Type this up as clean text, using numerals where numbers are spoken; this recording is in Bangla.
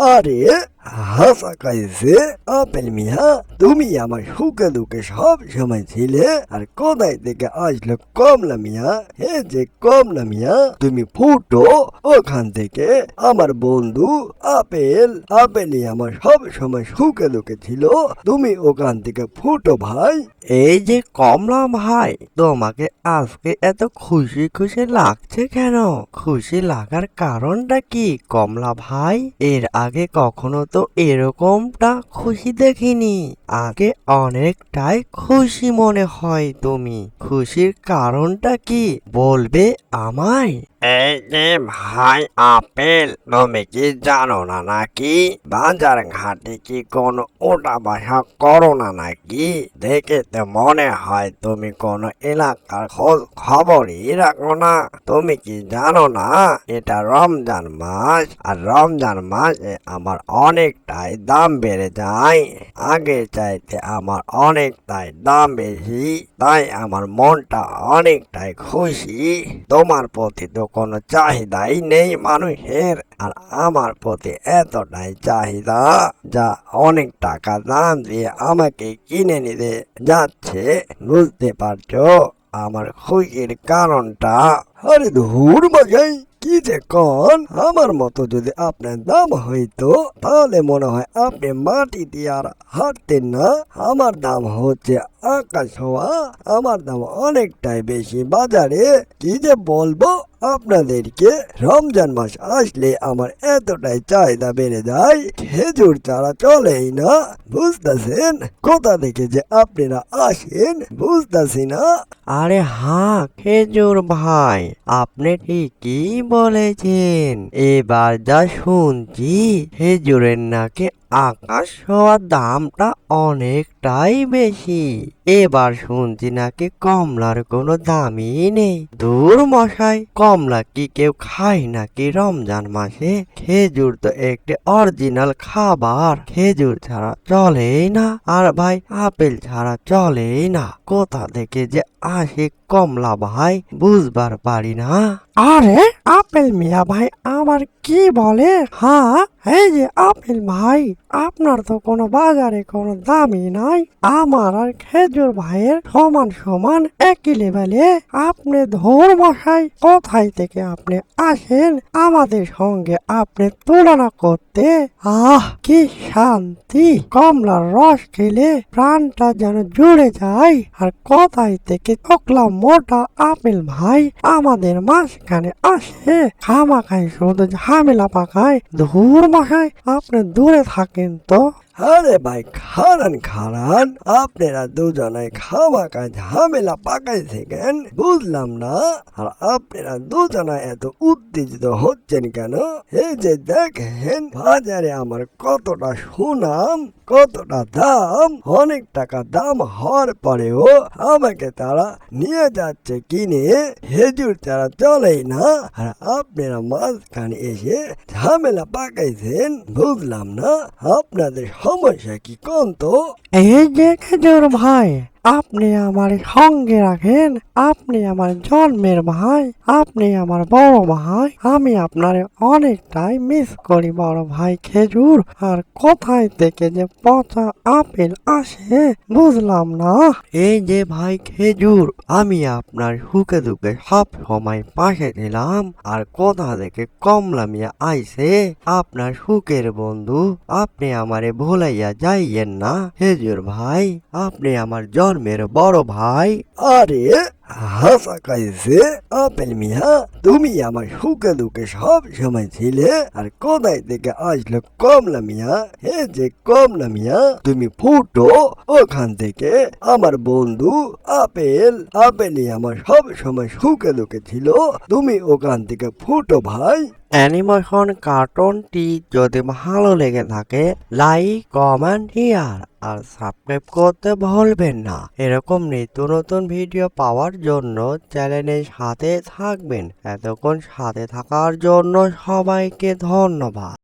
আরে হাসা কাইছে আপেল মিয়া, তুমি আমার সুখে দুঃখে সব সময় ছিলে, আর কোথায় থেকে আসলো কমলা মিয়া? হে যে কমলা মিয়া, তুমি ফুটো ওখান থেকে। আমার বন্ধু আপেল, আপেলই আমার সব সময় সুখে দুঃখে ছিল, তুমি ওখান থেকে ফুটো ভাই। এই যে কমলা ভাই, তোমাকে আজকে এত খুশি খুশি লাগছে কেন? খুশি লাগার কারণটা কি কমলা ভাই? এর আগে কখনো তো এরকমটা খুশি দেখিনি। আগে অনেকটাই খুশি মনে হয় তুমি। খুশির কারণটা কি বলবে আমায়? এই যে ভাই আপেল, তুমি কি জানো না নাকি বাজার ঘাটে কি কোনো ওটা বাসা করো না নাকি? দেখে তো মনে হয় তুমি কোনো এলাকার খোঁজ খবরই রাখো না। তুমি কি জানো না এটা রমজান মাস, আর রমজান মাসে আমার অনেকটাই দাম বেড়ে যায়। আগে চাইতে আমার অনেকটাই দাম বেশি, তাই আমার মনটা অনেকটাই খুশি। তোমার প্রতি তো কোনো চাহিদাই নেই মানুষের, আর আমার প্রতি এতটাই চাহিদা যা অনেক টাকা দাম দিয়ে আমাকে কিনে নিতে যাচ্ছে। বুঝতে পারছো আমার খুশির কারণটা? আরে ধুর বাজাই, কি যে কন! আমার মতো যদি আপনার দাম হইতো তাহলে মনে হয় আপনি মাটি দিয়ে আর হাঁটতেন না। আমার দাম হচ্ছে আকাশ হওয়া, আমার দাম অনেকটাই বেশি বাজারে। কি যে বলবো আপনাদেরকে, রমজান মাস আসলে আমার এতটাই চাহিদা বেড়ে যায়, খেজুর ছাড়া চলেই না। বুঝতেছেন কোথা থেকে যে আপনারা আসেন বুঝতেছি না। আরে হ্যাঁ খেজুর ভাই, আপনি ঠিকই বলেছেন। এবার যা শুনছি খেজুরের নাকি আকাশ ছোঁয়ার দামটা অনেকটাই বেশি। এবার শুনছি নাকি কমলার কোনো দামই নেই। দূর মশাই, কমলা কি কেউ খায় নাকি রমজান মাসে? খেজুর তো একটি অরিজিনাল খাবার, খেজুর ছাড়া চলেই না। আর ভাই আপেল ছাড়া চলেই না। কোথা থেকে যে আসে কমলা ভাই বুঝবার পারি না। আরে আপেল মিয়া ভাই আবার কি বলে? হ্যাঁ, এই যে আপেল ভাই, আপনার তো কোনো বাজারে কোনো দামই নাই। আমার আর খেজুর ভাইয়ের সমান সমান একই লেভেলে। আপনি ধর মশাই, কোথায় থেকে আপনি আসেন আমাদের সঙ্গে আপনি তুলনা করতে? আহ কি শান্তি! কমলার রস খেলে প্রাণটা যেন জুড়ে যায়। আর কোথায় থেকে চোখলা মোটা আপেল ভাই আমাদের মাঝখানে আসে খামাখাই শুধু ঝামেলা পাকায়। ধুর মশাই, আপনি দূরে থাকেন তো। আরে ভাই খারান খারান, আপনারা দুজনে খামাকা ঝামেলা পাকাইছে কেন বুঝলাম না। আর আপনারা দুজনে এত উত্তেজিত হচ্ছেন কেন? এই যে দেখেন বাজারে আমার কতটা সুনাম, কতটা দাম, অনেক টাকা দাম হওয়ার পরেও আমাকে তারা নিয়ে যাচ্ছে কিনে। খেজুর ছাড়া চলেই না, আর আপনারা মাঝখানে এসে ঝামেলা পাকাইছেন বুঝলাম না। আপনাদের সমস্যা কি কোন তো? এই যে খেজুর ভাই, আপনি আমার সঙ্গে রাখেন। আপনি আমার জন্মের ভাই, আপনি আমার বড় ভাই। আমি আপনার অনেকটাই মিস করি বড় ভাই খেজুর। আর কোথায় থেকে যে পচা আপেল আসে বুঝলাম না। এই যে ভাই খেজুর, আমি আপনার সুখে দুঃখে সব সময় পাশে ছিলাম। আর কোথা থেকে কমলা মিয়া আইছে আপনার সুখের বন্ধু? আপনি আমারে ভুলাইয়া যাইয়েন না খেজুর ভাই, আপনি আমার জন্মের বড় ভাই। আরে হাসা কাইছে আপেল মিয়া, তুমি আমার সুখে দুঃখে সব সময় ছিলে, আর কোথায় থেকে আসলো কমলা মিয়া? হে যে কমলা মিয়া, তুমি ফুটো ওখান থেকে। আমার বন্ধু আপেল, আপেলই আমার সব সময় সুখে দুঃখে ছিল, তুমি ওখান থেকে ফুটো ভাই। অ্যানিমেশন কার্টুনটি যদি ভালো লেগে থাকে লাইক কমেন্ট শেয়ার আর সাবস্ক্রাইব করতে ভুলবেন না। এরকম নিত্য নতুন ভিডিও পাওয়ার জন্য চ্যানেলের সাথে থাকবেন। এতক্ষণ সাথে থাকার জন্য সবাইকে ধন্যবাদ।